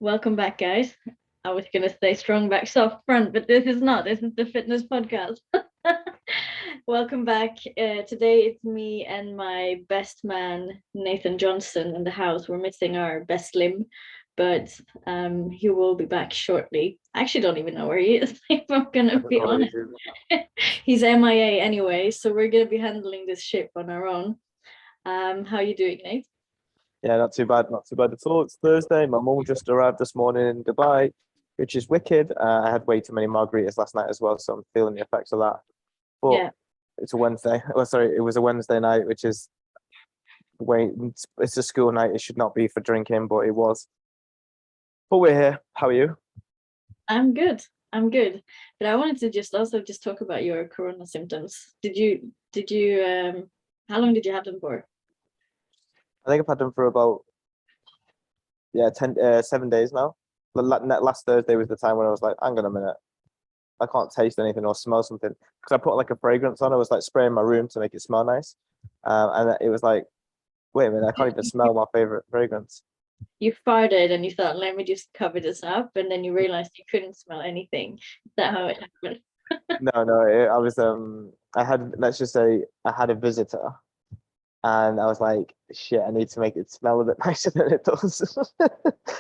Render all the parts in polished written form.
Welcome back, guys. I was gonna say strong back, soft front, but this is not. This is the fitness podcast. Welcome back. Today it's me and my best man Nathan Johnson in the house. We're missing our best limb, but he will be back shortly. I actually don't even know where he is. If I'm I gonna don't be know where honest, it is. he's MIA anyway, so we're gonna be handling this ship on our own. How you doing, Nate? Yeah, not too bad, not too bad at all. It's Thursday. My mum just arrived this morning in Dubai, which is wicked. I had way too many margaritas last night as well, so I'm feeling the effects of that. But Yeah. it's a Wednesday. Oh, sorry, it was a Wednesday night, which is way it's a school night. It should not be for drinking, but it was. But we're here. How are you? I'm good. I'm good. But I wanted to just talk about your corona symptoms. Did you how long did you have them for? I think I've had them for about 7 days now. Last Thursday was the time when I was like, hang on a minute, I can't taste anything or smell something because I put like a fragrance on. I was like spraying my room to make it smell nice, and it was like, wait a minute, I can't even smell my favorite fragrance. You farted and you thought, let me just cover this up, and then you realized you couldn't smell anything. Is that how it happened? No, no, I was I had let's just say I had a visitor, and I was like, shit, I need to make it smell a bit nicer than it does.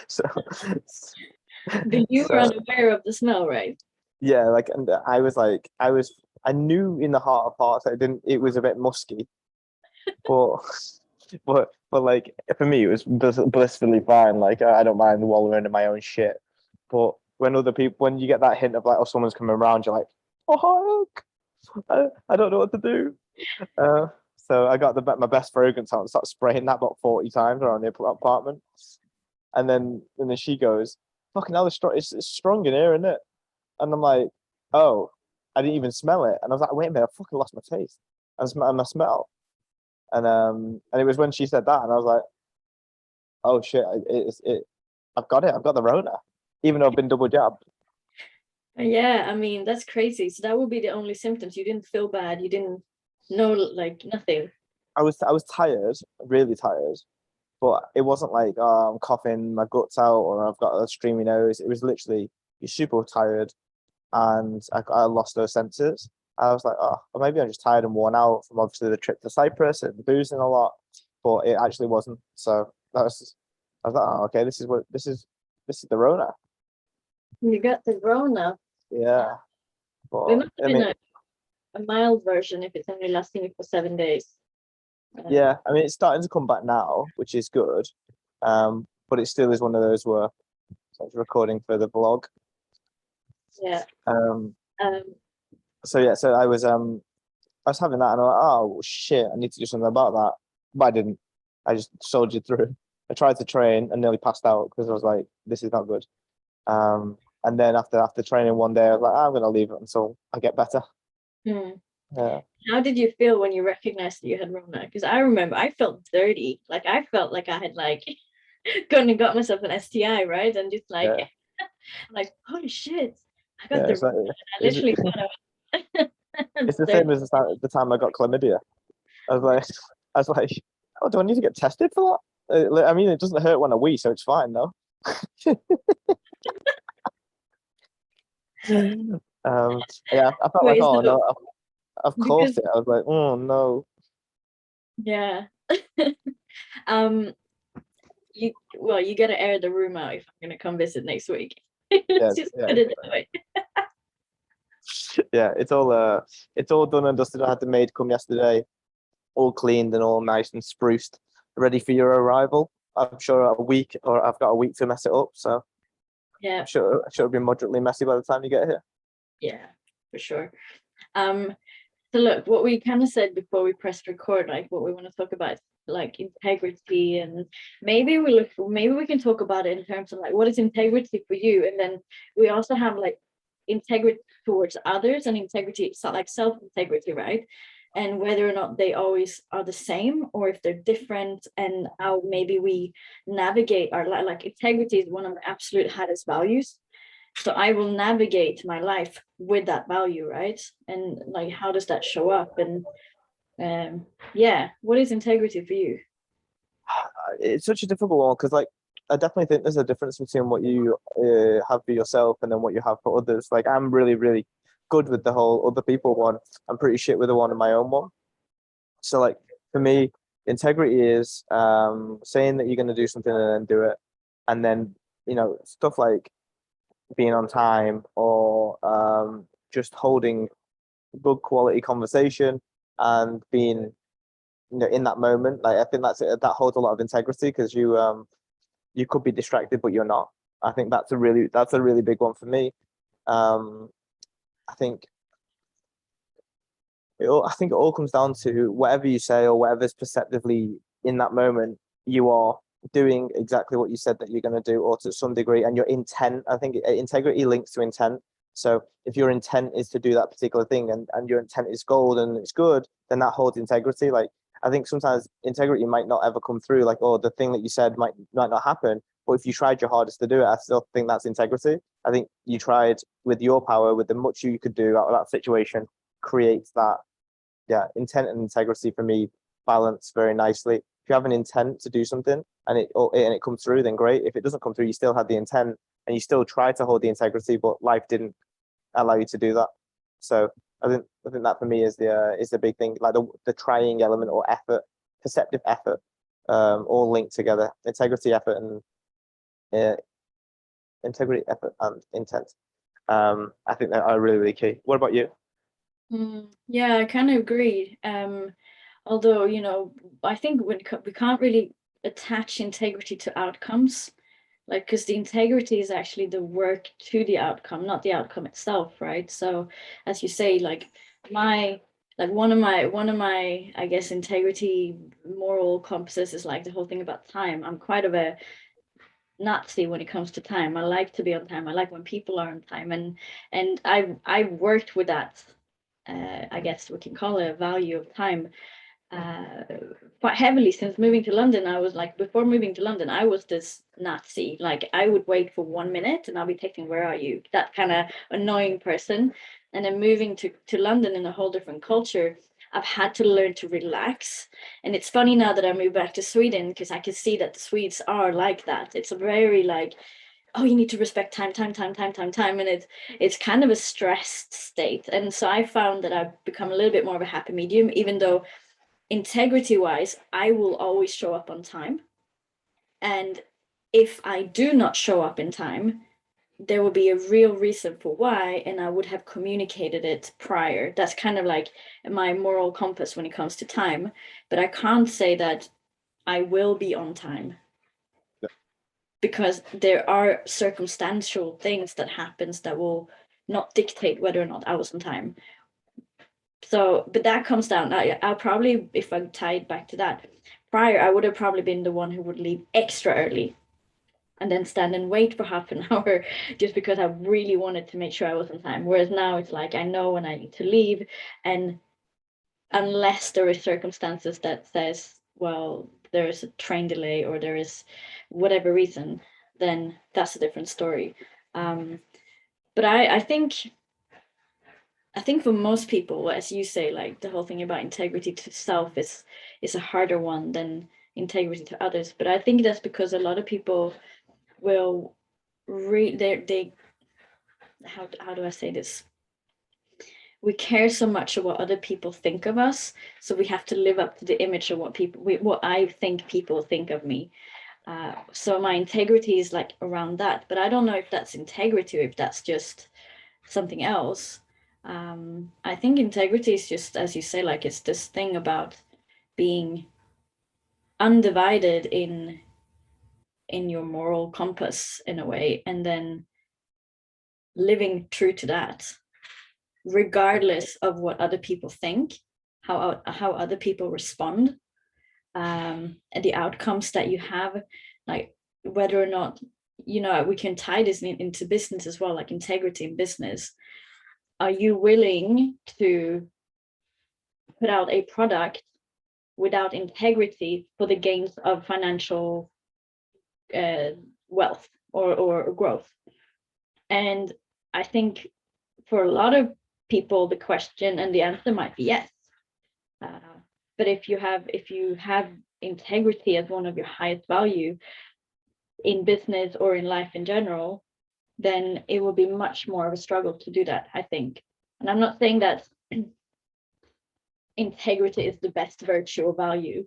so, But you were so unaware of the smell, right? yeah, like, and I knew in the heart of hearts that it was a bit musky, but but like for me it was blissfully fine. Like I don't mind wallowing in my own shit. But when you get that hint of like, oh, someone's coming around, you're like, oh, I don't know what to do. So I got my best fragrance out and started spraying that about 40 times around the apartment. And then she goes, fucking hell, it's strong in here, isn't it? And I'm like, oh, I didn't even smell it. And I was like, wait a minute, I fucking lost my taste and my smell. And it was when she said that, and I was like, oh shit, I've got it. I've got the Rona, even though I've been double jabbed. Yeah, I mean, that's crazy. So that would be the only symptoms. You didn't feel bad. You didn't know, like, nothing. I was tired, really tired, but it wasn't like, oh, I'm coughing my guts out or I've got a streamy nose. It was literally you're super tired, and I lost those senses. I was like, oh, well, maybe I'm just tired and worn out from obviously the trip to Cyprus and boozing a lot, but it actually wasn't. So I was like, oh, okay, this is the Rona. You got the Rona. Yeah, It but must have I been mean, a mild version if it's only lasting you for 7 days. yeah, I mean, it's starting to come back now, which is good. But it still is one of those where I was recording for the blog. Yeah. Um, Um, so yeah, so I was having that, and I'm like, oh shit, I need to do something about that, but I didn't. I just soldiered through. I tried to train and nearly passed out because I was like, this is not good. And then after training one day, I was like, I'm gonna leave it until I get better. hmm. Yeah, How did you feel when you recognized that you had Rona? Because I remember I felt dirty. Like I felt like I had like gone and got myself an STI, right? And just yeah, like, holy shit, I got yeah. the It's like Rona. I it's, literally thought I was it's the same dirty. as the time I got chlamydia. I was like, I was like, oh, do I need to get tested for that? I mean, it doesn't hurt when I wee, so it's fine, no. Yeah, I felt like, Wait, oh so no, I've caught because it. I was like, oh no. yeah. um you gotta air the room out if I'm gonna come visit next week. Yeah, Just yeah, put it that way. yeah. It's all done and dusted. I had the maid come yesterday, all cleaned and all nice and spruced, ready for your arrival. I'm sure I've got a week to mess it up, so Yeah, I'm sure it'll be moderately messy by the time you get here. yeah, for sure. Um So look, what we kind of said before we pressed record, like what we want to talk about, is like integrity, and maybe we can talk about it in terms of like what is integrity for you, and then we also have like integrity towards others and integrity, so like self integrity, right? And whether or not they always are the same or if they're different, and how maybe we navigate our life. Like integrity is one of my absolute highest values, so I will navigate my life with that value, right? And like how does that show up? And yeah, what is integrity for you? It's such a difficult one because, like, I definitely think there's a difference between what you have for yourself and then what you have for others. Like I'm really, really good with the whole other people one. I'm pretty shit with the one in my own one. So like for me, integrity is saying that you're going to do something and then do it, and then stuff like being on time or just holding good quality conversation and being in that moment. Like I think that's it. That holds a lot of integrity because you could be distracted but you're not. I think that's a really big one for me. um I think I think it all comes down to whatever you say or whatever's perceptively in that moment, you are doing exactly what you said that you're going to do, or to some degree, and your intent. I think integrity links to intent. So if your intent is to do that particular thing and your intent is gold and it's good, then that holds integrity. Like I think sometimes integrity might not ever come through, like, oh, the thing that you said might not happen. But if you tried your hardest to do it, I still think that's integrity. I think you tried with your power, with the much you could do out of that situation, creates that. Yeah, intent and integrity for me balance very nicely. If you have an intent to do something and it comes through, then great. If it doesn't come through, you still had the intent and you still try to hold the integrity, but life didn't allow you to do that. So I think that for me is the big thing, like the trying element or effort, perceptive effort, all linked together. Uh, Integrity, effort, and intent. I think that are really, really key. What about you? Yeah, I kind of agree. Although, I think we can't really attach integrity to outcomes, like, because the integrity is actually the work to the outcome, not the outcome itself, right? So, as you say, like one of my, I guess, integrity moral compasses is like the whole thing about time. I'm quite of a Nazi when it comes to time. I like to be on time. I like when people are on time, and I worked with that. I guess we can call it a value of time uh, quite heavily since moving to London. I was like, before moving to London, I was this Nazi. Like I would wait for 1 minute and I'll be texting, "Where are you?" That kind of annoying person. And then moving to London in a whole different culture, I've had to learn to relax. And it's funny now that I moved back to Sweden because I can see that the Swedes are like that. It's a very like, oh, you need to respect time, time, time, time, time, time, and it's kind of a stressed state. And so I found that I've become a little bit more of a happy medium, even though integrity wise, I will always show up on time. And if I do not show up in time, there will be a real reason for why, and I would have communicated it prior. That's kind of like my moral compass when it comes to time. But I can't say that I will be on time because there are circumstantial things that happens that will not dictate whether or not I was on time. So, but that comes down. I'll probably, if I tie it back to that, prior, I would have probably been the one who would leave extra early and then stand and wait for half an hour just because I really wanted to make sure I was on time. Whereas now it's like I know when I need to leave, and unless there is circumstances that says, well, there is a train delay or there is whatever reason, then that's a different story. But I think for most people, as you say, like the whole thing about integrity to self is a harder one than integrity to others. But I think that's because a lot of people will they how do I say this? We care so much of what other people think of us, so we have to live up to the image of what I think people think of me. So my integrity is like around that, but I don't know if that's integrity or if that's just something else. I think integrity is just, as you say, like it's this thing about being undivided in your moral compass in a way, and then living true to that, regardless of what other people think, how other people respond, and the outcomes that you have, like whether or not we can tie this into business as well, like integrity in business. Are you willing to put out a product without integrity for the gains of financial uh, wealth or growth? And I think for a lot of people, the question and the answer might be yes. But if you have integrity as one of your highest value, in business or in life in general, then it will be much more of a struggle to do that, I think. And I'm not saying that integrity is the best virtue or value,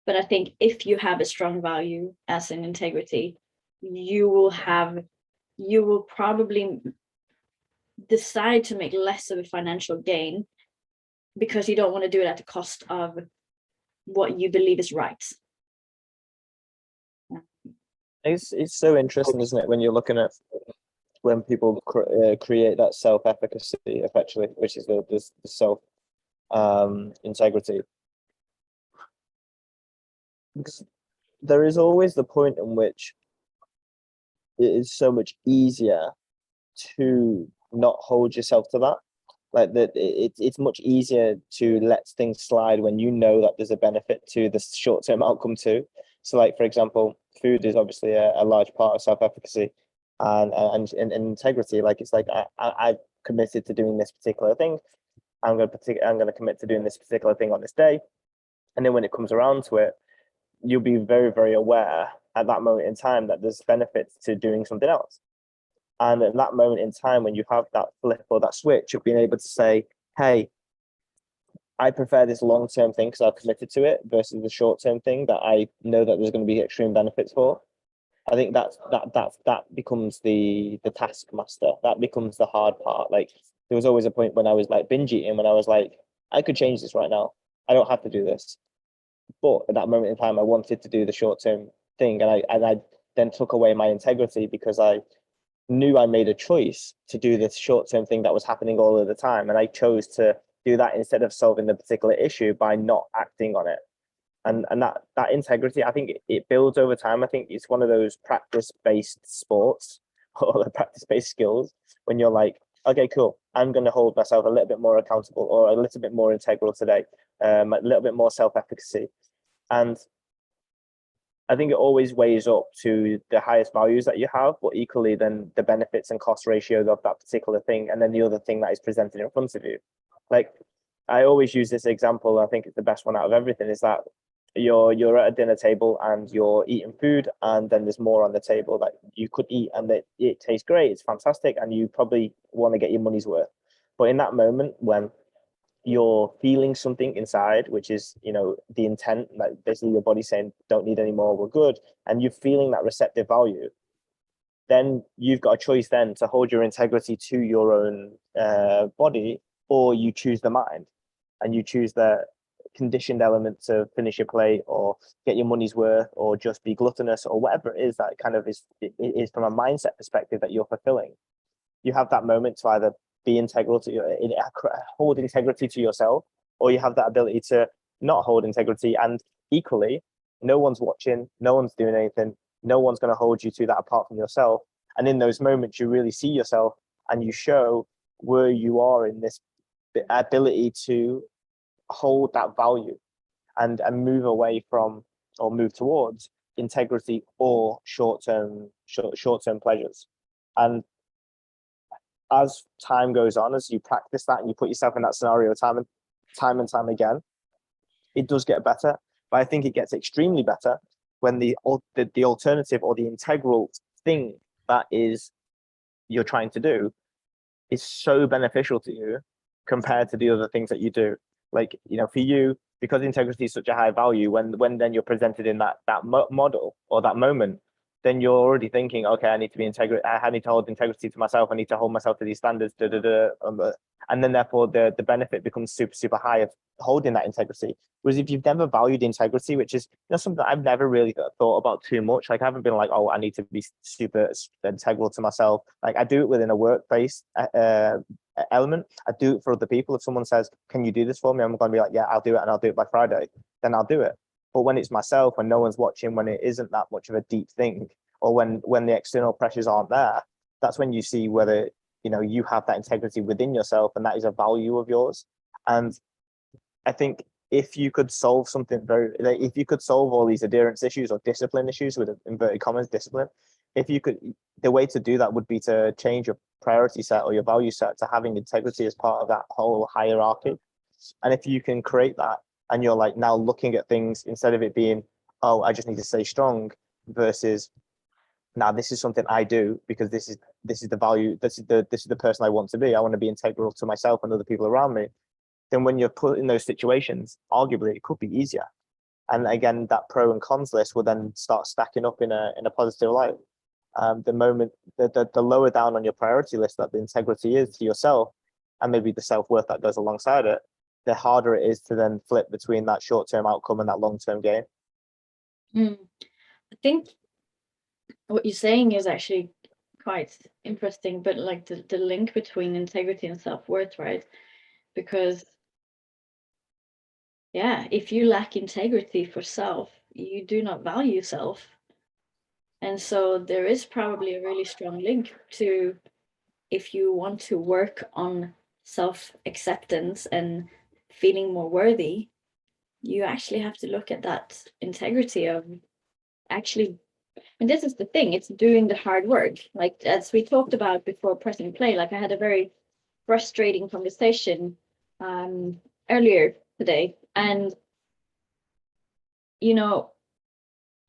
but I think if you have a strong value as an integrity, you will probably decide to make less of a financial gain because you don't want to do it at the cost of what you believe is right. It's so interesting, isn't it, when you're looking at when people create that self-efficacy, effectively, which is the self integrity, because there is always the point in which it is so much easier to not hold yourself to that. Like that, it's much easier to let things slide when you know that there's a benefit to the short-term outcome too. So, like for example, food is obviously a large part of self-efficacy and integrity. Like it's like I've committed to doing this particular thing. I'm going to commit to doing this particular thing on this day, and then when it comes around to it, you'll be very, very aware at that moment in time that there's benefits to doing something else. And at that moment in time, when you have that flip or that switch of being able to say, hey, I prefer this long-term thing because I've committed to it versus the short-term thing that I know that there's going to be extreme benefits for. I think that becomes the taskmaster. That becomes the hard part. Like there was always a point when I was like binge eating, when I was like, I could change this right now. I don't have to do this. But at that moment in time, I wanted to do the short-term thing, and I then took away my integrity because I knew I made a choice to do this short-term thing that was happening all of the time, and I chose to do that instead of solving the particular issue by not acting on it. And that integrity, I think it builds over time. I think it's one of those practice-based sports or the practice-based skills when you're like, okay, cool, I'm going to hold myself a little bit more accountable or a little bit more integral today, a little bit more self-efficacy. And I think it always weighs up to the highest values that you have, but equally then the benefits and cost ratios of that particular thing, and then the other thing that is presented in front of you. Like I always use this example, I think it's the best one out of everything, is that you're at a dinner table and you're eating food, and then there's more on the table that you could eat, and that it tastes great, it's fantastic, and you probably want to get your money's worth. But in that moment when you're feeling something inside, which is, the intent, like basically your body saying, don't need any more, we're good, and you're feeling that receptive value, then you've got a choice then to hold your integrity to your own body, or you choose the mind and you choose the conditioned element to finish your plate or get your money's worth or just be gluttonous or whatever it is that kind of is from a mindset perspective that you're fulfilling. You have that moment to either be integral to hold integrity to yourself, or you have that ability to not hold integrity, and equally no one's watching, no one's doing anything, no one's going to hold you to that apart from yourself. And in those moments you really see yourself and you show where you are in this ability to hold that value and move away from or move towards integrity or short-term pleasures. And as time goes on, as you practice that and you put yourself in that scenario time and time again, it does get better. But I think it gets extremely better when the alternative or the integral thing that is you're trying to do is so beneficial to you compared to the other things that you do. Like, for you, because integrity is such a high value, when then you're presented in that model or that moment, then you're already thinking, okay, I need to be I need to hold integrity to myself. I need to hold myself to these standards, and then therefore the benefit becomes super, super high of holding that integrity. Whereas if you've never valued integrity, which is something that I've never really thought about too much, like I haven't been like, oh, I need to be super integral to myself. Like I do it within a workplace element. I do it for other people. If someone says, can you do this for me? I'm going to be like, yeah, I'll do it, and I'll do it by Friday. Then I'll do it. But when it's myself, when no one's watching, when it isn't that much of a deep thing, or when the external pressures aren't there, that's when you see whether you have that integrity within yourself, and that is a value of yours. And I think if you could solve if you could solve all these adherence issues or discipline issues with inverted commas discipline, the way to do that would be to change your priority set or your value set to having integrity as part of that whole hierarchy. And if you can create that, and you're like now looking at things instead of it being, oh, I just need to stay strong, versus now this is something I do because this is the value, this is the person I want to be. I want to be integral to myself and other people around me. Then when you're put in those situations, arguably it could be easier. And again, that pro and cons list will then start stacking up in a positive light. The moment the lower down on your priority list that the integrity is to yourself, and maybe the self-worth that goes alongside it, the harder it is to then flip between that short-term outcome and that long-term gain. I think what you're saying is actually quite interesting, but like the link between integrity and self-worth, right? Because yeah, if you lack integrity for self, you do not value self. And so there is probably a really strong link to, if you want to work on self-acceptance and feeling more worthy, you actually have to look at that integrity of actually, and this is the thing, it's doing the hard work. Like as we talked about before pressing play, like I had a very frustrating conversation earlier today. And, you know,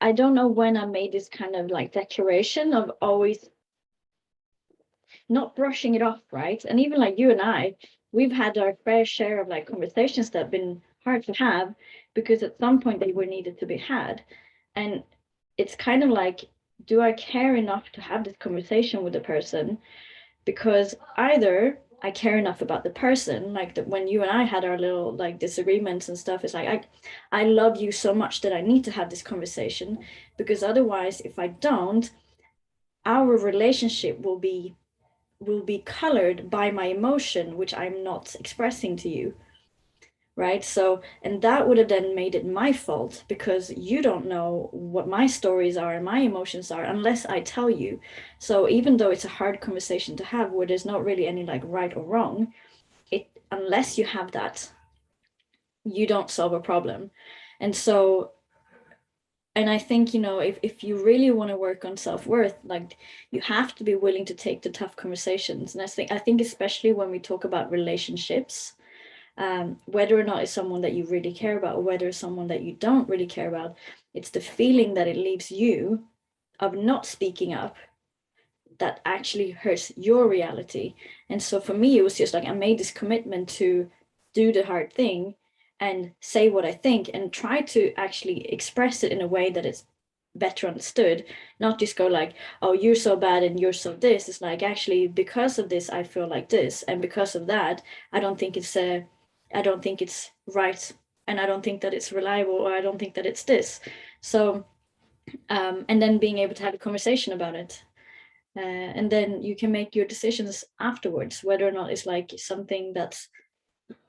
I don't know when I made this kind of like declaration of always not brushing it off, right? And even like you and I, we've had our fair share of like conversations that have been hard to have because at some point they were needed to be had. And it's kind of like, do I care enough to have this conversation with the person? Because either I care enough about the person, like that when you and I had our little like disagreements and stuff, it's like I love you so much that I need to have this conversation, because otherwise, if I don't, our relationship will be colored by my emotion, which I'm not expressing to you, right? So, and that would have then made it my fault because you don't know what my stories are and my emotions are unless I tell you. So even though it's a hard conversation to have where there's not really any like right or wrong, it, unless you have that, you don't solve a problem. And so, and I think, you know, if you really want to work on self-worth, like you have to be willing to take the tough conversations. And I think especially when we talk about relationships, whether or not it's someone that you really care about or whether it's someone that you don't really care about, it's the feeling that it leaves you of not speaking up that actually hurts your reality. And so for me, it was just like I made this commitment to do the hard thing and say what I think and try to actually express it in a way that it's better understood, not just go like, oh, you're so bad and you're so this. It's like, actually, because of this, I feel like this, and because of that, I don't think it's right, and I don't think that it's reliable, or I don't think that it's this. So and then being able to have a conversation about it, and then you can make your decisions afterwards, whether or not it's like something that's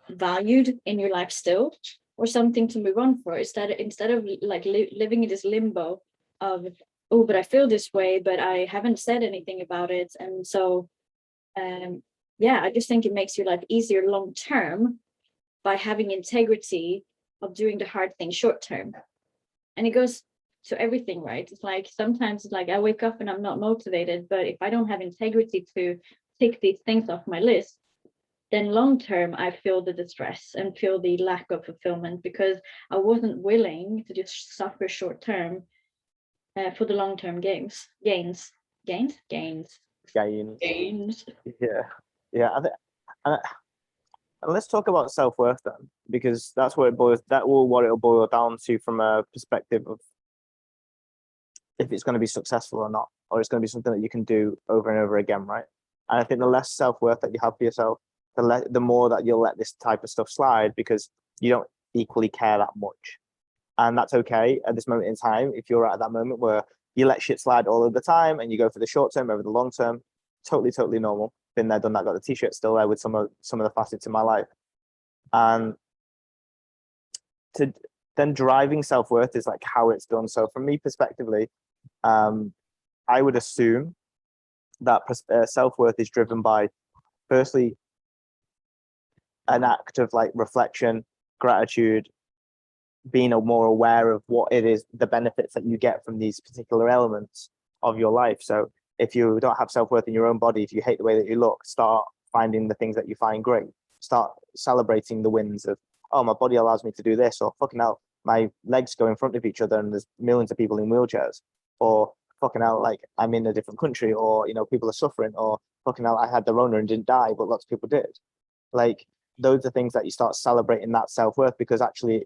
valued in your life still, or something to move on for, instead of like living in this limbo of, oh, but I feel this way, but I haven't said anything about it. And so yeah, I just think it makes your life easier long term by having integrity of doing the hard thing short term. And it goes to everything, right? It's like sometimes it's like I wake up and I'm not motivated, but if I don't have integrity to tick these things off my list, then long term I feel the distress and feel the lack of fulfillment because I wasn't willing to just suffer short term for the long term gains. Yeah, yeah. And let's talk about self-worth then, because that's what it'll boil down to from a perspective of if it's going to be successful or not, or it's going to be something that you can do over and over again, right? And I think the less self-worth that you have for yourself, the more that you'll let this type of stuff slide because you don't equally care that much. And that's okay at this moment in time. If you're at that moment where you let shit slide all of the time and you go for the short term over the long term, totally normal. Been there, done that, got the t-shirt still there with some of the facets in my life. And to then driving self-worth is like how it's done. So from me perspectively, I would assume that self-worth is driven by, firstly, an act of like reflection, gratitude, being more aware of what it is, the benefits that you get from these particular elements of your life. So if you don't have self-worth in your own body, if you hate the way that you look, start finding the things that you find great. Start celebrating the wins of, oh, my body allows me to do this, or fucking hell, my legs go in front of each other and there's millions of people in wheelchairs. Or fucking hell, like I'm in a different country, or people are suffering, or fucking hell, I had the Rona and didn't die, but lots of people did. Like those are things that you start celebrating that self-worth, because actually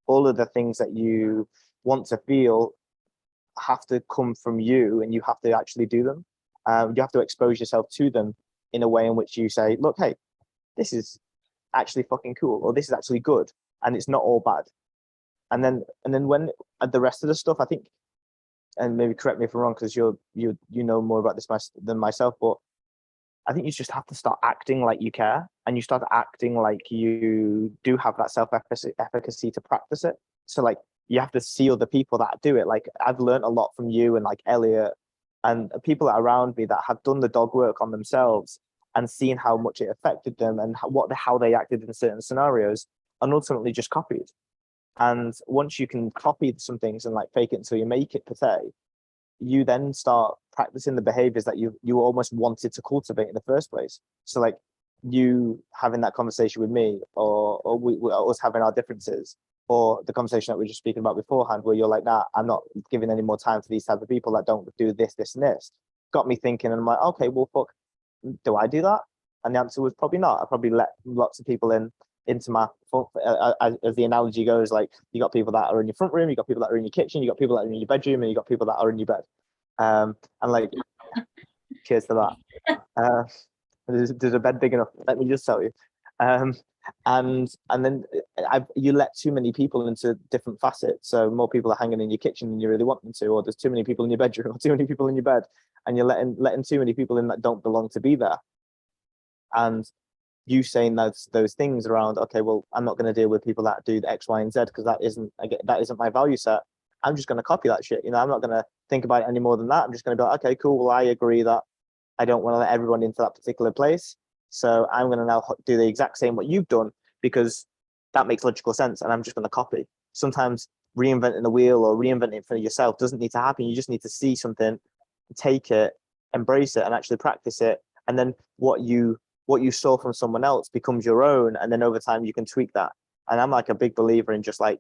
all of the things that you want to feel have to come from you, and you have to actually do them. You have to expose yourself to them in a way in which you say, look, hey, this is actually fucking cool, or this is actually good, and it's not all bad. And then when the rest of the stuff, I think, and maybe correct me if I'm wrong, because you know more about this than myself, but I think you just have to start acting like you care, and you start acting like you do have that self-efficacy to practice it. So like you have to see other people that do it. Like I've learned a lot from you and like Elliot and people around me that have done the dog work on themselves and seen how much it affected them and how they acted in certain scenarios, and ultimately just copied. And once you can copy some things and like fake it until you make it per se, you then start practicing the behaviors that you almost wanted to cultivate in the first place. So like you having that conversation with me, or we us having our differences, or the conversation that we were just speaking about beforehand, where you're like, nah, I'm not giving any more time to these type of people that don't do this, this, and this, got me thinking, and I'm like, okay, well, fuck, do I do that? And the answer was probably not. I probably let lots of people into my as the analogy goes, like you got people that are in your front room, you got people that are in your kitchen, you got people that are in your bedroom, and you got people that are in your bed. And like, cheers to that. There's a bed big enough, let me just tell you. And then you let too many people into different facets. So more people are hanging in your kitchen than you really want them to, or there's too many people in your bedroom, or too many people in your bed, and you're letting too many people in that don't belong to be there. And you saying those things around, okay, well, I'm not going to deal with people that do the X, Y, and Z because that isn't my value set. I'm just going to copy that shit. I'm not going to think about it any more than that. I'm just going to be like, okay, cool. Well, I agree that I don't want to let everyone into that particular place. So I'm going to now do the exact same what you've done, because that makes logical sense, and I'm just going to copy. Sometimes reinventing the wheel or reinventing for yourself doesn't need to happen. You just need to see something, take it, embrace it, and actually practice it. And then what you saw from someone else becomes your own, and then over time you can tweak that. And I'm like a big believer in just like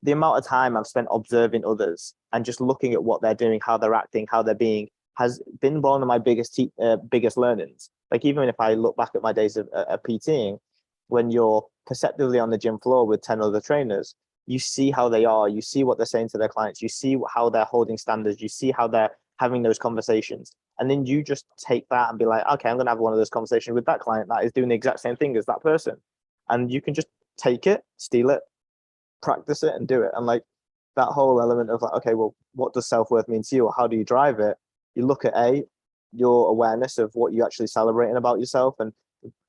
the amount of time I've spent observing others and just looking at what they're doing, how they're acting, how they're being, has been one of my biggest learnings. Like even if I look back at my days of PTing, when you're perceptively on the gym floor with 10 other trainers, you see how they are, you see what they're saying to their clients, you see how they're holding standards, you see how they're having those conversations. And then you just take that and be like, okay, I'm going to have one of those conversations with that client that is doing the exact same thing as that person. And you can just take it, steal it, practice it, and do it. And like that whole element of like, okay, well, what does self-worth mean to you, or how do you drive it? You look at your awareness of what you're actually celebrating about yourself, and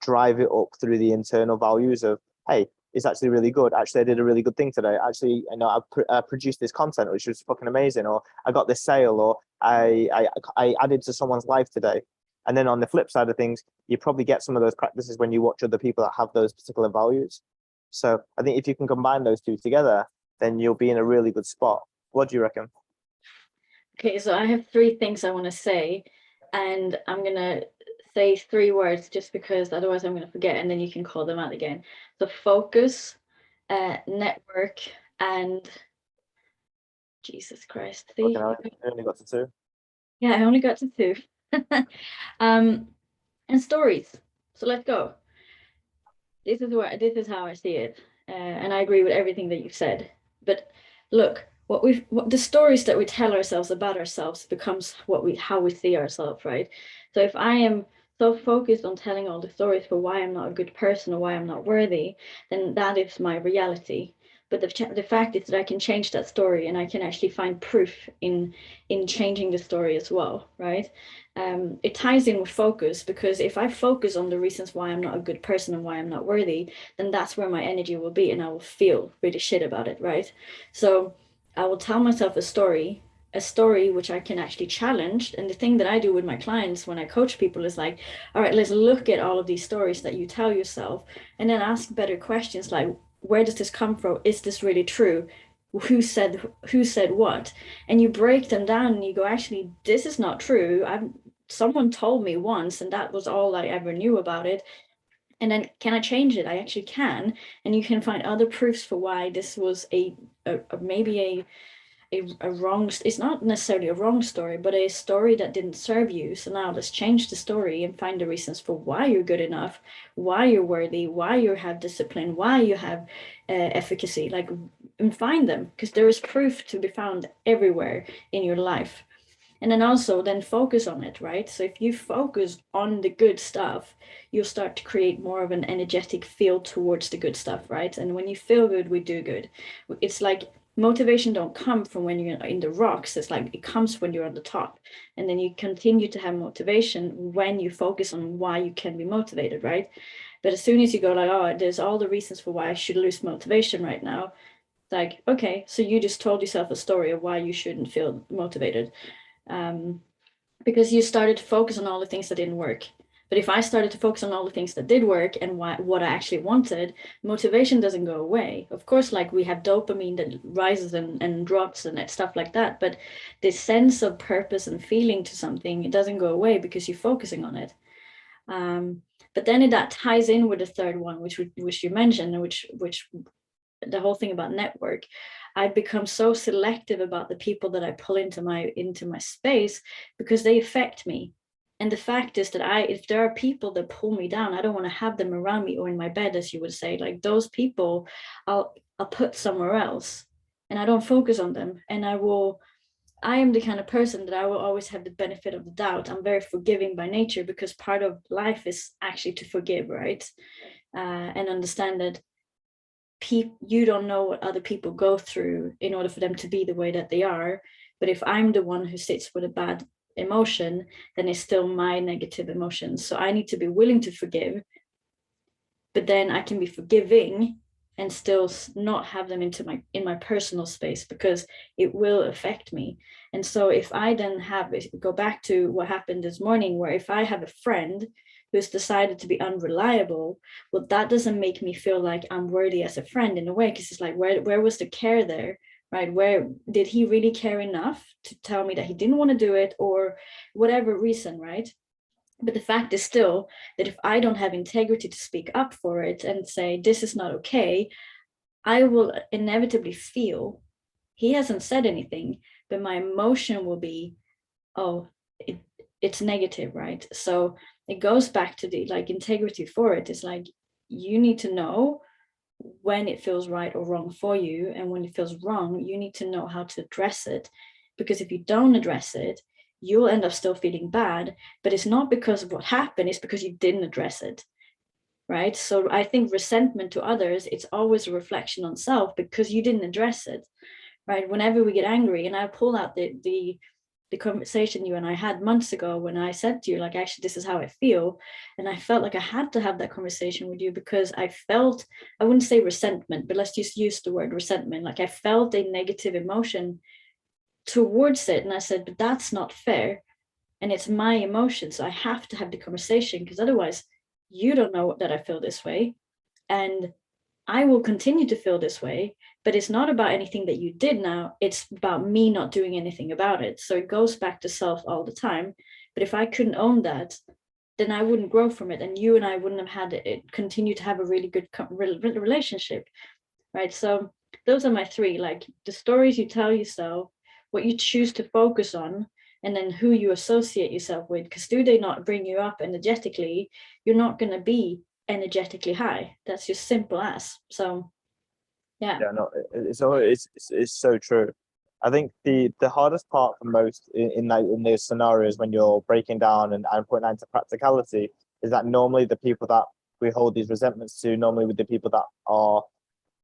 drive it up through the internal values of, hey, it's actually really good. Actually, I did a really good thing today. Actually, I produced this content, which was fucking amazing. Or I got this sale, or I added to someone's life today. And then on the flip side of things, you probably get some of those practices when you watch other people that have those particular values. So I think if you can combine those two together, then you'll be in a really good spot. What do you reckon? Okay, so I have 3 things I want to say, and I'm going to say 3 words just because otherwise I'm going to forget, and then you can call them out again. So focus, network, and Jesus Christ. Okay, I only got to 2. Yeah, I only got to 2. And stories. So let's go. This is how I see it, and I agree with everything that you've said. But look, what the stories that we tell ourselves about ourselves becomes how we see ourselves, right? So if I am so focused on telling all the stories for why I'm not a good person or why I'm not worthy, then that is my reality. But the fact is that I can change that story, and I can actually find proof in changing the story as well, right? It ties in with focus, because if I focus on the reasons why I'm not a good person and why I'm not worthy, then that's where my energy will be, and I will feel really shit about it, right? So I will tell myself a story which I can actually challenge. And the thing that I do with my clients when I coach people is like, all right, let's look at all of these stories that you tell yourself, and then ask better questions like, where does this come from? Is this really true? Who said what? And you break them down and you go, actually, this is not true. Someone told me once, and that was all I ever knew about it. And then, can I change it? I actually can. And you can find other proofs for why this was maybe a a wrong, it's not necessarily a wrong story, but a story that didn't serve you. So now let's change the story and find the reasons for why you're good enough, why you're worthy, why you have discipline, why you have efficacy, like, and find them, because there is proof to be found everywhere in your life. And then also then focus on it, right? So if you focus on the good stuff, you'll start to create more of an energetic field towards the good stuff, right? And when you feel good, we do good. It's like motivation don't come from when you're in the rocks. It's like it comes when you're on the top. And then you continue to have motivation when you focus on why you can be motivated, right? But as soon as you go like, oh, there's all the reasons for why I should lose motivation right now. Like, okay, so you just told yourself a story of why you shouldn't feel motivated. Because you started to focus on all the things that didn't work. But if I started to focus on all the things that did work and what I actually wanted, motivation doesn't go away. Of course, like we have dopamine that rises and drops and stuff like that. But the sense of purpose and feeling to something, it doesn't go away because you're focusing on it. But then that ties in with the third one, which you mentioned, which the whole thing about network. I've become so selective about the people that I pull into my space because they affect me. And the fact is that if there are people that pull me down, I don't want to have them around me or in my bed, as you would say. Like those people, I'll put somewhere else, and I don't focus on them. And I am the kind of person that I will always have the benefit of the doubt. I'm very forgiving by nature because part of life is actually to forgive, right? And understand that you don't know what other people go through in order for them to be the way that they are. But if I'm the one who sits with a bad emotion, then it's still my negative emotion. So I need to be willing to forgive, but then I can be forgiving and still not have them in my personal space because it will affect me. And so if I then go back to what happened this morning, where if I have a friend who's decided to be unreliable, well, that doesn't make me feel like I'm worthy as a friend in a way, because it's like, where was the care there, right? Where did he really care enough to tell me that he didn't want to do it, or whatever reason, right? But the fact is still that if I don't have integrity to speak up for it and say, this is not okay, I will inevitably feel, he hasn't said anything, but my emotion will be, oh, it's negative, right? So it goes back to the like integrity for it. It's like you need to know when it feels right or wrong for you, and when it feels wrong, you need to know how to address it. Because if you don't address it, you'll end up still feeling bad, but it's not because of what happened, it's because you didn't address it, right? So I think resentment to others, it's always a reflection on self because you didn't address it, right? Whenever we get angry, and I pull out the conversation you and I had months ago when I said to you, like, actually, this is how I feel. And I felt like I had to have that conversation with you because I felt, I wouldn't say resentment, but let's just use the word resentment. Like I felt a negative emotion towards it. And I said, but that's not fair. And it's my emotion. So I have to have the conversation because otherwise you don't know that I feel this way. And I will continue to feel this way, but it's not about anything that you did now. It's about me not doing anything about it. So it goes back to self all the time. But if I couldn't own that, then I wouldn't grow from it. And you and I wouldn't have had it continue to have a really good relationship, right? So those are my three, like the stories you tell yourself, what you choose to focus on, and then who you associate yourself with. Because do they not bring you up energetically, you're not going to be energetically high. That's just simple as. So yeah. Yeah, no, it's so true. I think the hardest part for most in those scenarios when you're breaking down and putting that into practicality is that normally the people that we hold these resentments to, normally with the people that are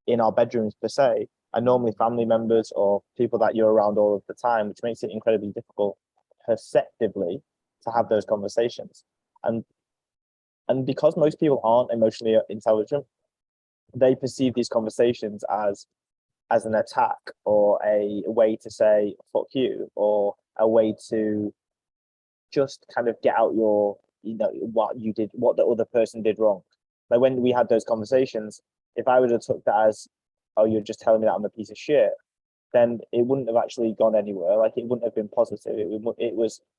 in our bedrooms per se, are normally family members or people that you're around all of the time, which makes it incredibly difficult perceptively to have those conversations. And because most people aren't emotionally intelligent, they perceive these conversations as an attack or a way to say fuck you, or a way to just kind of get out your, what you did, what the other person did wrong. Like when we had those conversations, if I would have took that as, oh, you're just telling me that I'm a piece of shit, then it wouldn't have actually gone anywhere. Like it wouldn't have been positive.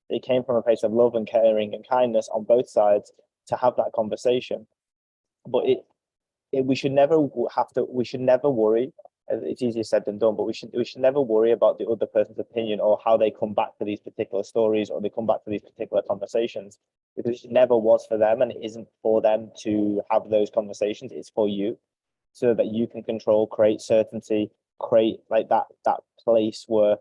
It came from a place of love and caring and kindness on both sides to have that conversation. But we should never worry it's easier said than done, but we should never worry about the other person's opinion or how they come back to these particular stories or they come back to these particular conversations, because it never was for them and it isn't for them to have those conversations. It's for you, so that you can control, create certainty, create like that place where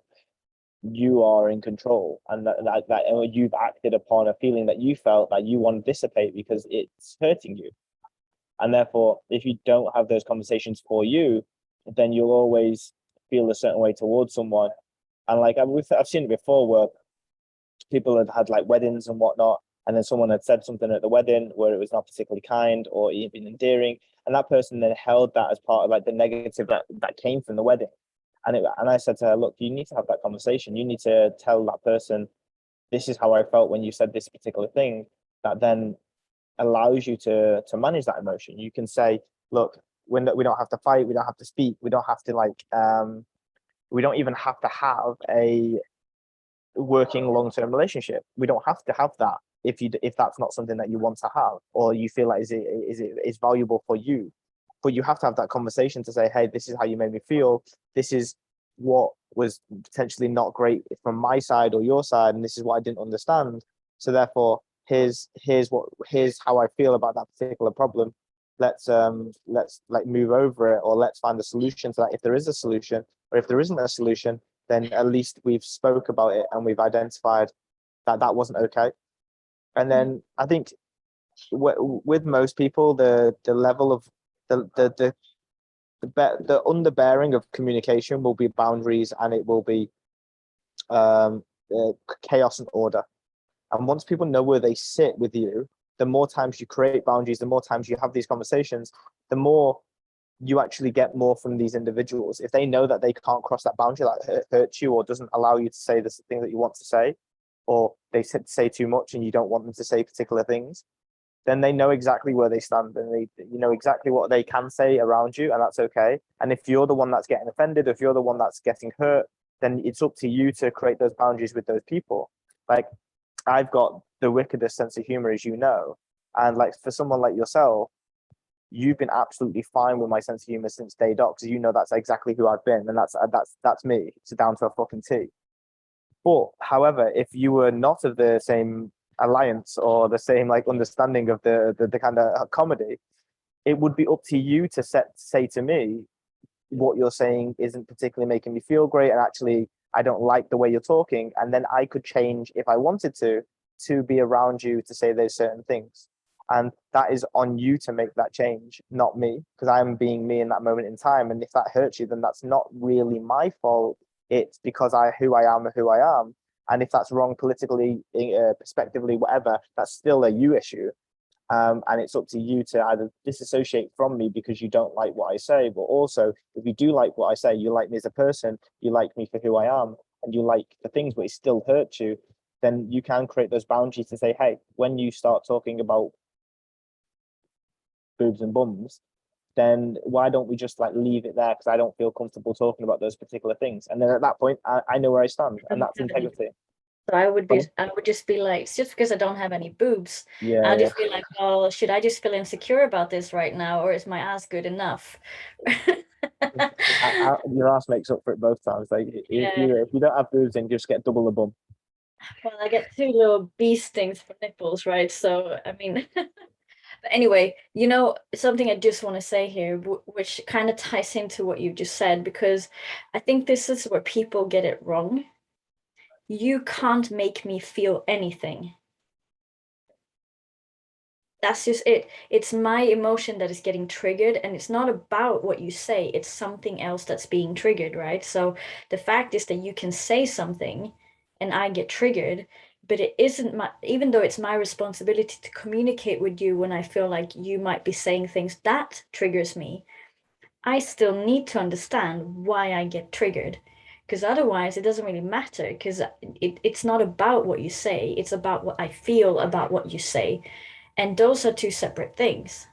you are in control, and that you've acted upon a feeling that you felt that you want to dissipate because it's hurting you. And therefore, if you don't have those conversations for you, then you'll always feel a certain way towards someone. And like I've seen it before where people had like weddings and whatnot, and then someone had said something at the wedding where it was not particularly kind or even endearing, and that person then held that as part of like the negative that came from the wedding. And I said to her, look, you need to have that conversation. You need to tell that person, this is how I felt when you said this particular thing. That then allows you to manage that emotion. You can say, look, we don't have to fight, we don't have to speak, we don't have to we don't even have to have a working long-term relationship. We don't have to have that if that's not something that you want to have or you feel like is valuable for you. But you have to have that conversation to say, hey, this is how you made me feel. This is what was potentially not great from my side or your side, and this is what I didn't understand. So therefore, here's how I feel about that particular problem. Let's like move over it, or let's find a solution to that if there is a solution, or if there isn't a solution, then at least we've spoke about it and we've identified that that wasn't okay. And then I think with most people, the level of the underbearing of communication will be boundaries, and it will be chaos and order. And once people know where they sit with you, the more times you create boundaries, the more times you have these conversations, the more you actually get more from these individuals. If they know that they can't cross that boundary that hurts you or doesn't allow you to say the thing that you want to say, or they say too much and you don't want them to say particular things, then they know exactly where they stand, and you know exactly what they can say around you, and that's okay. And if you're the one that's getting offended, if you're the one that's getting hurt, then it's up to you to create those boundaries with those people. Like, I've got the wickedest sense of humor, as you know, and like for someone like yourself, you've been absolutely fine with my sense of humor since day dot, because you know that's exactly who I've been, and that's me. It's down to a fucking T. But however, if you were not of the same alliance or the same like understanding of the kind of comedy, it would be up to you to say to me, what you're saying isn't particularly making me feel great, and actually I don't like the way you're talking, and then I could change if I wanted to be around you to say those certain things. And that is on you to make that change, not me, because I'm being me in that moment in time. And if that hurts you, then that's not really my fault. It's because who I am, who I am. And if that's wrong politically, perspectively, whatever, that's still a you issue. And it's up to you to either disassociate from me because you don't like what I say, but also if you do like what I say, you like me as a person, you like me for who I am, and you like the things, but it still hurts you, then you can create those boundaries to say, hey, when you start talking about boobs and bums, then why don't we just like leave it there, because I don't feel comfortable talking about those particular things. And then at that point, I know where I stand, and that's integrity. So I would just be like, it's just because I don't have any boobs, Yeah, I'll just be like, well, should I just feel insecure about this right now, or is my ass good enough? your ass makes up for it both times. Like Yeah. if you don't have boobs, then you just get double the bum. Well, I get two little bee stings for nipples, right? So I mean, but anyway, something I just want to say here, which kind of ties into what you just said, because I think this is where people get it wrong. You can't make me feel anything. That's just it. It's my emotion that is getting triggered, and it's not about what you say, it's something else that's being triggered, right? So the fact is that you can say something and I get triggered, but it isn't my, even though it's my responsibility to communicate with you when I feel like you might be saying things that triggers me, I still need to understand why I get triggered. Because otherwise, it doesn't really matter. Because it's not about what you say, it's about what I feel about what you say. And those are two separate things,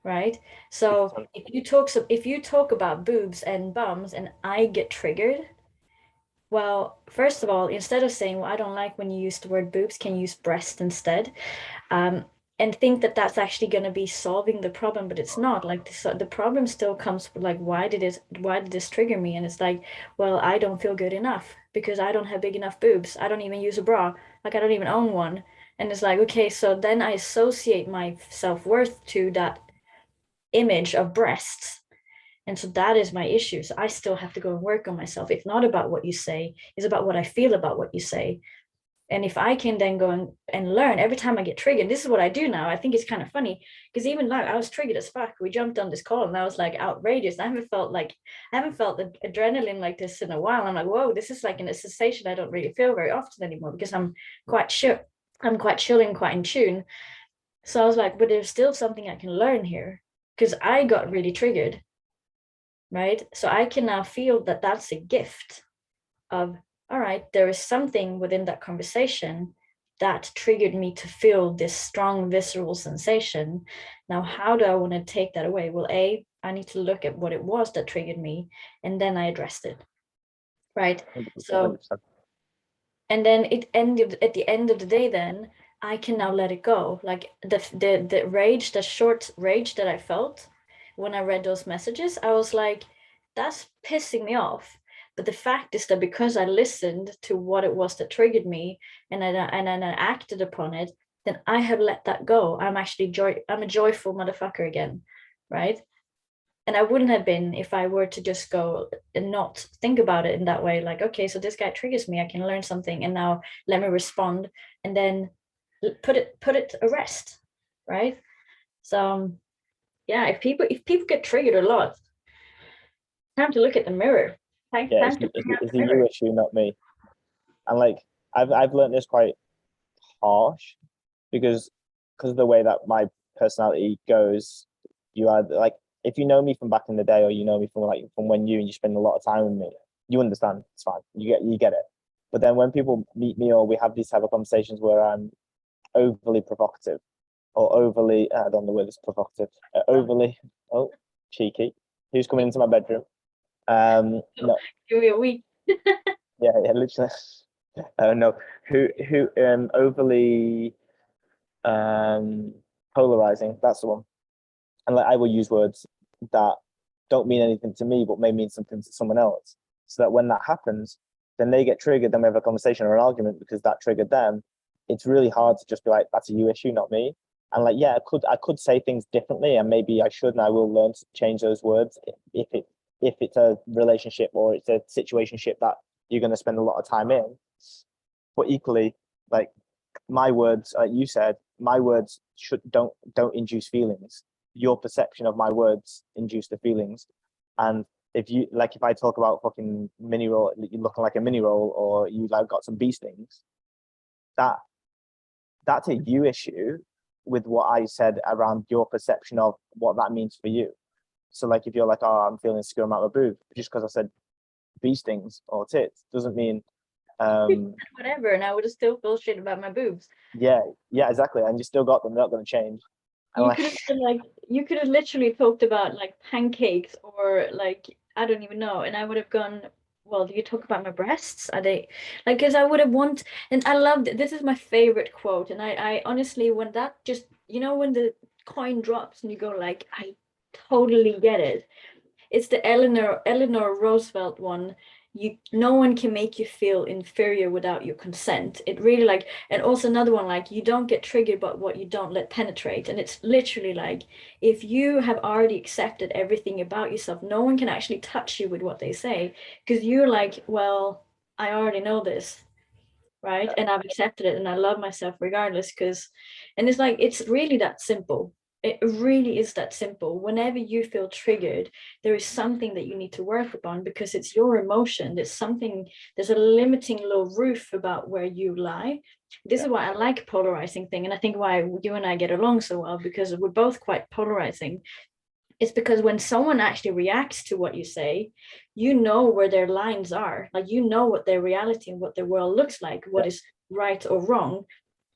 right? So if you talk about boobs and bums and I get triggered, well, first of all, instead of saying, well, I don't like when you use the word boobs, can you use breast instead? and think that that's actually going to be solving the problem, but it's not. Like the problem still comes with like, why did this trigger me? And it's like, well, I don't feel good enough because I don't have big enough boobs. I don't even use a bra. Like I don't even own one. And it's like, okay, so then I associate my self-worth to that image of breasts. And so that is my issue. So I still have to go and work on myself. It's not about what you say, it's about what I feel about what you say. And if I can then go and learn every time I get triggered, this is what I do now. I think it's kind of funny because even like I was triggered as fuck. We jumped on this call and I was like outrageous. I haven't felt the adrenaline like this in a while. I'm like, whoa, this is like a sensation I don't really feel very often anymore because I'm quite chill. I'm quite chill and quite in tune. So I was like, but there's still something I can learn here because I got really triggered, right? So I can now feel that that's a gift of, all right, there is something within that conversation that triggered me to feel this strong visceral sensation. Now, how do I want to take that away? Well, I need to look at what it was that triggered me, and then I addressed it, right? 100%, So, 100%. and then it ended at the end of the day, then I can now let it go. Like the rage, the short rage that I felt when I read those messages, I was like, that's pissing me off. But the fact is that because I listened to what it was that triggered me and then I acted upon it, then I have let that go. I'm a joyful motherfucker again, right? And I wouldn't have been if I were to just go and not think about it in that way. Like, okay, so this guy triggers me. I can learn something, and now let me respond, and then put it to rest, right? So yeah, if people get triggered a lot, time to look at the mirror. Time, Yeah, time to bring out it's the a you mirror. issue, not me. And like I've learned this quite harsh because of the way that my personality goes. You are like, if you know me from back in the day, or you know me from from when you spend a lot of time with me, you understand. It's fine. You get it. But then when people meet me or we have these type of conversations where I'm overly provocative or overly, I don't know whether it's provocative, overly, oh, cheeky. Who's coming into my bedroom? No, Give me a week. yeah, literally. No, who overly um polarizing. That's the one. And like I will use words that don't mean anything to me, but may mean something to someone else. So that when that happens, then they get triggered. Then we have a conversation or an argument because that triggered them. It's really hard to just be like, "That's a you issue, not me." And like, yeah, I could say things differently, and maybe I should, and I will learn to change those words if it's a relationship or it's a situationship that you're going to spend a lot of time in. But equally, like my words, like you said, my words should don't induce feelings. Your perception of my words induce the feelings. And if I talk about fucking mini roll, you looking like a mini roll, or you like got some bee stings, that that's a you issue with what I said around your perception of what that means for you. So like if you're like, oh, I'm feeling insecure about my boob, just because I said bee stings or tits doesn't mean Whatever, and I would have still feel shit about my boobs. yeah, yeah, exactly. And you still got them, they're not gonna change. And You like could have been like, you could have literally talked about like pancakes or like, I don't even know. And I would have gone, well, do you talk about my breasts? Are they like, because I would have want, and I loved it. This is my favorite quote. And I honestly, when that just, when the coin drops and you go like, I totally get it. It's the Eleanor Roosevelt one. No one can make you feel inferior without your consent. It really like, and also another one like, you don't get triggered by what you don't let penetrate. And it's literally like, if you have already accepted everything about yourself, no one can actually touch you with what they say because you're like, well, I already know this, right? And I've accepted it and I love myself regardless. Because, and it's like, it's really that simple. It really is that simple. Whenever you feel triggered, there is something that you need to work upon because it's your emotion. There's a limiting low roof about where you lie. This yeah, is why I like polarizing thing. And I think why you and I get along so well, because we're both quite polarizing. It's because when someone actually reacts to what you say, you know where their lines are. Like you know what their reality and what their world looks like, yeah, what is right or wrong.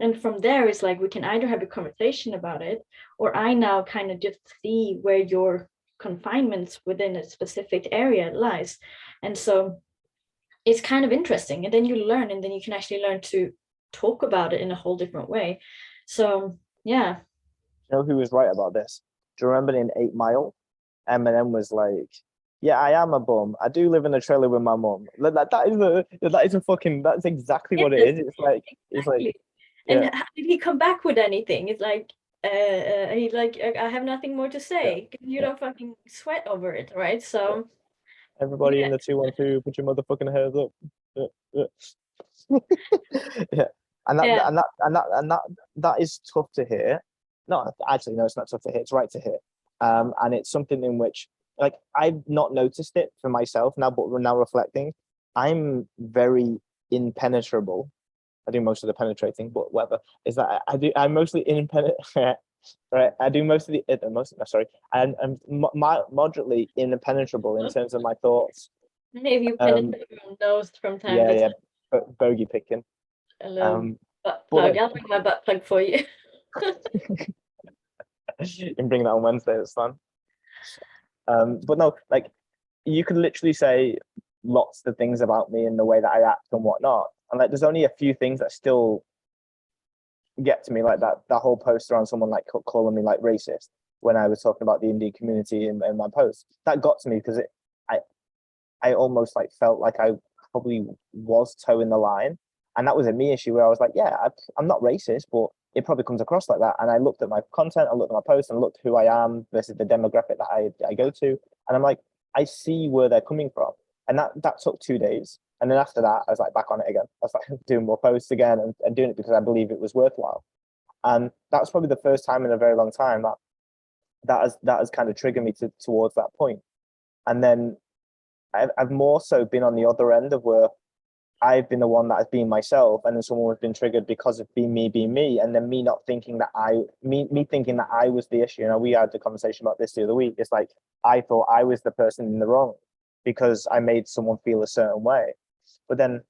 And from there, it's like we can either have a conversation about it, or I now kind of just see where your confinements within a specific area lies. And so it's kind of interesting. And then you learn, and then you can actually learn to talk about it in a whole different way. So yeah, You know who was right about this? Do you remember in 8 Mile? Eminem was like, "Yeah, I am a bum. I do live in a trailer with my mum." That's exactly what it Yes, is. It's like, exactly. And yeah, how did he come back with anything? It's like, he's like, I have nothing more to yeah, say. You yeah, don't fucking sweat over it, right? yeah. So Everybody in yeah, the 212, put your motherfucking hands up. Yeah, yeah. Yeah. And that yeah. and that and that and that that is tough to hear. No, actually, no, it's not tough to hear. It's right to hear. And it's something in which, like, I've not noticed it for myself now, but we're now reflecting. I'm very impenetrable. I do most of the penetrating, but whatever. Is that I'm mostly impenetrable. Right, I do most of the most. No, sorry, I'm moderately impenetrable in terms of my thoughts. Maybe you Um, penetrate your nose from time yeah, to yeah, time. bogey picking. A little Um, butt but plug. like, I'll bring my butt plug for you. you can bring that on Wednesday. That's fun. But no, like, you could literally say lots of things about me and the way that I act and whatnot, and like, there's only a few things that still get to me, like that whole post around someone like calling me like racist when I was talking about the Indian community in my post. That got to me because I I almost like felt like I probably was towing the line, and that was a me issue where I was like, yeah, I'm not racist, but it probably comes across like that. And I looked at my content, I looked at my posts, and I looked at who I am versus the demographic that I go to, and I'm like, I see where they're coming from, and that took 2 days. And then after that, I was like back on it again. I was like doing more posts again and doing it because I believe it was worthwhile. And that was probably the first time in a very long time that that has kind of triggered me towards that point. And then I've more so been on the other end of where I've been the one that has been myself, and then someone has been triggered because of being me, and then me not thinking that me thinking that I was the issue. You know, we had the conversation about this the other week. It's like I thought I was the person in the wrong because I made someone feel a certain way, but then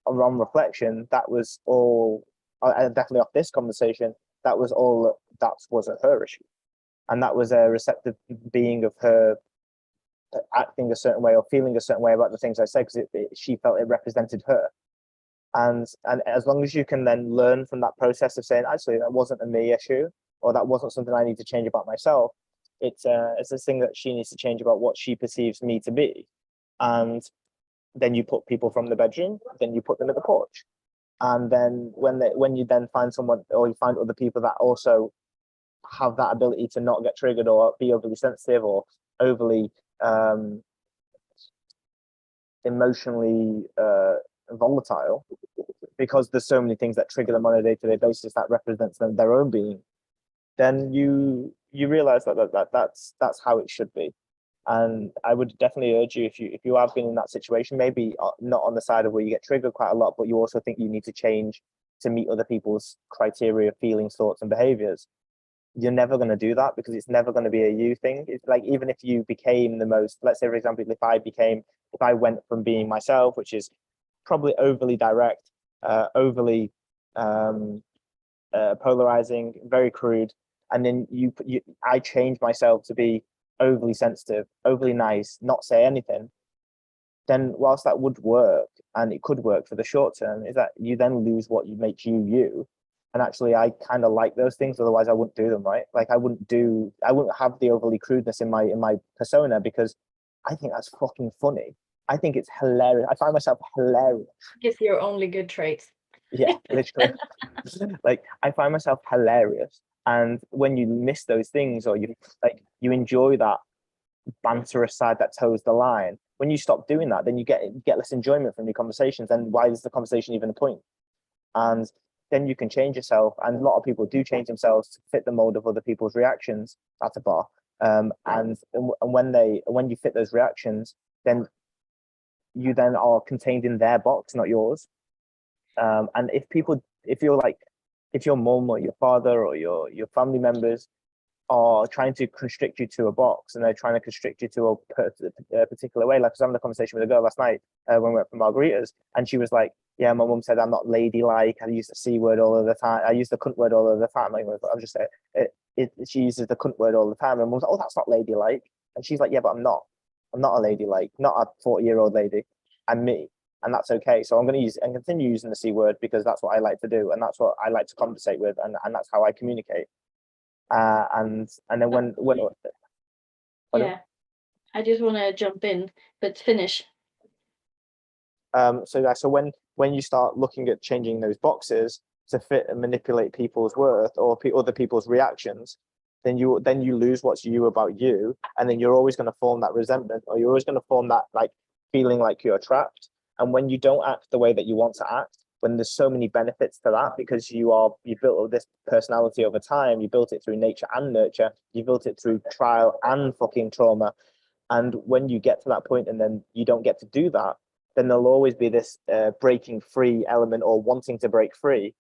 on reflection, that was all. Definitely off this conversation, that was all. That wasn't her issue, and that was a receptive being of her acting a certain way or feeling a certain way about the things I said because she felt it represented her. And as long as you can then learn from that process of saying, actually, that wasn't a me issue, or that wasn't something I need to change about myself. It's this thing that she needs to change about what she perceives me to be. And then you put people from the bedroom, then you put them at the porch. And then when you then find someone or you find other people that also have that ability to not get triggered or be overly sensitive or overly um, emotionally volatile because there's so many things that trigger them on a day-to-day basis that represents them their own being, then you realize that's how it should be. And I would definitely urge you, if you have been in that situation, maybe not on the side of where you get triggered quite a lot, but you also think you need to change to meet other people's criteria, feelings, thoughts, and behaviors. You're never going to do that because it's never going to be a you thing. It's like, even if you became the most, let's say, for example, if I went from being myself, which is probably overly direct, overly um, polarizing, very crude, and then I change myself to be overly sensitive, overly nice, not say anything, then whilst that would work and it could work for the short term, is that you then lose what you makes you. And actually, I kind of like those things. Otherwise, I wouldn't do them, right? Like, I wouldn't have the overly crudeness in my persona because I think that's fucking funny. I think it's hilarious. I find myself hilarious. It's your only good traits. Yeah, literally. Like, I find myself hilarious. And when you miss those things, or you enjoy that banterous side that toes the line. When you stop doing that, then you get less enjoyment from the conversations. And why is the conversation even a point? And then you can change yourself. And a lot of people do change themselves to fit the mold of other people's reactions at a bar. And when you fit those reactions, then you then are contained in their box, not yours. And if your mom or your father or your family members are trying to constrict you to a box and they're trying to constrict you to a particular way. Like, I was having a conversation with a girl last night when we went for margaritas, and she was like, "Yeah, my mum said I'm not ladylike. I use the c word all of the time. I use the cunt word all of the time." Like, I'm just saying, she uses the cunt word all the time, and mum's like, "Oh, that's not ladylike," and she's like, "Yeah, but I'm not. I'm not a ladylike. Not a 40-year-old lady. I'm me." And that's okay. So I'm going to use and continue using the c word because that's what I like to do, and that's what I like to conversate with, and that's how I communicate. And then when Yeah, I just want to jump in, but finish. so when you start looking at changing those boxes to fit and manipulate people's worth or other people's reactions, then you lose what's you about you, and then you're always going to form that resentment, or you're always going to form that like feeling like you're trapped. And when you don't act the way that you want to act, when there's so many benefits to that, because you built this personality over time, you built it through nature and nurture, you built it through trial and fucking trauma. And when you get to that point and then you don't get to do that, then there'll always be this breaking free element or wanting to break free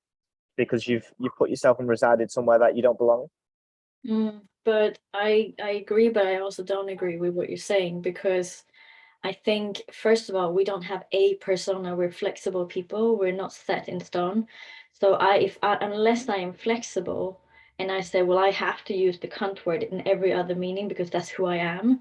because you've put yourself and resided somewhere that you don't belong. But I agree, but I also don't agree with what you're saying, because I think, first of all, we don't have a persona. We're flexible people. We're not set in stone. So unless I am flexible and I say, well, I have to use the cunt word in every other meaning because that's who I am,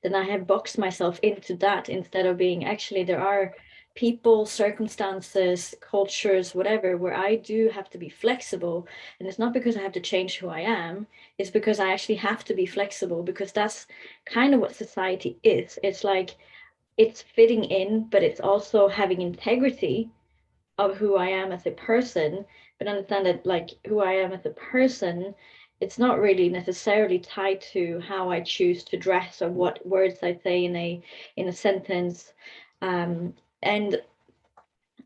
then I have boxed myself into that, instead of being, actually, there are people, circumstances, cultures, whatever, where I do have to be flexible. And it's not because I have to change who I am, it's because I actually have to be flexible, because that's kind of what society is. It's like, it's fitting in, but it's also having integrity of who I am as a person, but understand that, like, who I am as a person, it's not really necessarily tied to how I choose to dress or what words I say in a sentence. And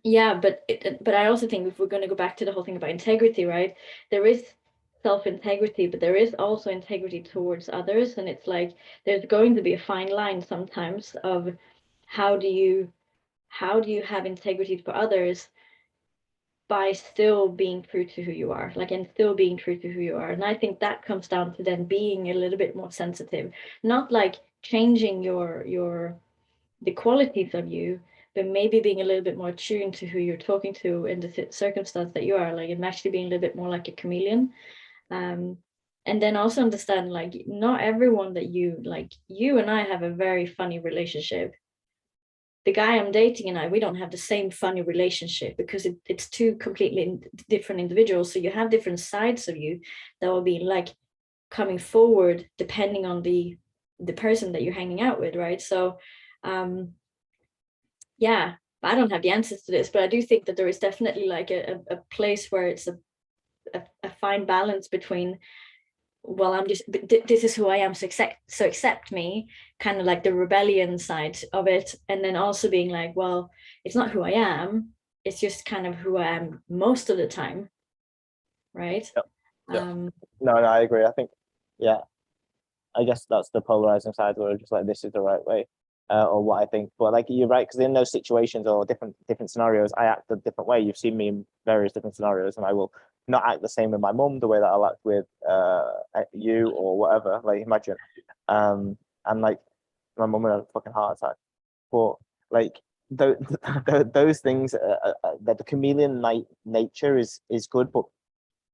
yeah, but I also think, if we're going to go back to the whole thing about integrity, right? There is self-integrity, but there is also integrity towards others, and it's like, there's going to be a fine line sometimes of how do you have integrity for others by still being true to who you are, like, and still being true to who you are. And I think that comes down to then being a little bit more sensitive, not like changing the qualities of you, but maybe being a little bit more attuned to who you're talking to in the circumstance that you are, like, and actually being a little bit more like a chameleon. And then also understand, like, not everyone that you like, you and I have a very funny relationship. The guy I'm dating and I, we don't have the same funny relationship, because it's two completely different individuals. So you have different sides of you that will be like coming forward depending on the person that you're hanging out with, right? So yeah, I don't have the answers to this, but I do think that there is definitely like a place where it's a fine balance between, well, I'm just, this is who I am, so accept me, kind of like the rebellion side of it. And then also being like, well, it's not who I am, it's just kind of who I am most of the time, right? Yep. Yep. um No, I agree. I think, yeah, I guess that's the polarizing side where just like this is the right way, or what I think. But like you're right, because in those situations or different scenarios, I act a different way. You've seen me in various different scenarios, and I will not act the same with my mum the way that I'll act with you or whatever. Like imagine, and like my mum had a fucking heart attack, but like those those things, that the chameleon nature is good, but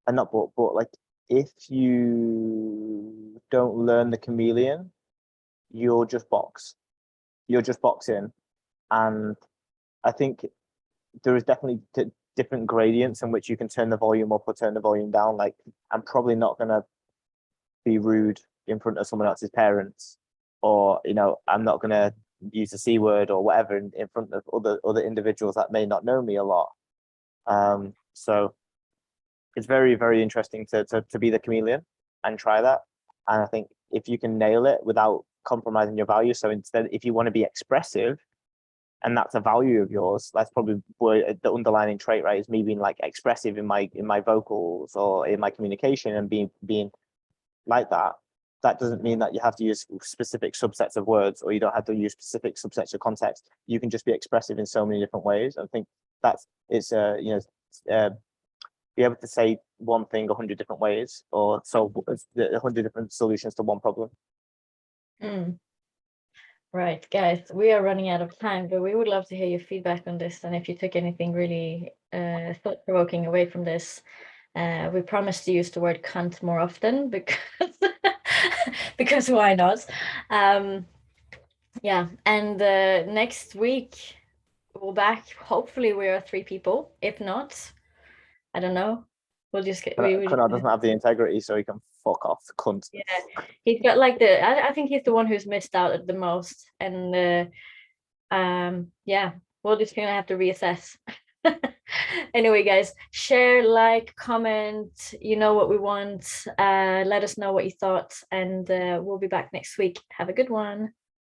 and not but like if you don't learn the chameleon, you'll just box. You'll just box in. And I think there is definitely different gradients in which you can turn the volume up or turn the volume down. Like I'm probably not gonna be rude in front of someone else's parents, or I'm not gonna use the C word or whatever in front of other individuals that may not know me a lot. So it's very, very interesting to be the chameleon and try that. And I think if you can nail it without compromising your values, so instead, if you want to be expressive and that's a value of yours, that's probably where the underlining trait, right? Is me being like expressive in my vocals or in my communication and being like that. That doesn't mean that you have to use specific subsets of words or you don't have to use specific subsets of context. You can just be expressive in so many different ways. I think that's it's be able to say one thing 100 different ways or solve 100 different solutions to one problem. Right, guys, we are running out of time, but we would love to hear your feedback on this, and if you took anything really thought-provoking away from this. We promise to use the word cunt more often, because because why not? Yeah, and next week we'll back. Hopefully we are 3 people. If not, I don't know. We'll just get. Connor doesn't have the integrity, so he can fuck off, cunt. Yeah, he's got like I think he's the one who's missed out the most, and yeah, we're just gonna have to reassess. Anyway, guys, share, like, comment, you know what we want. Let us know what you thought, and we'll be back next week. Have a good one.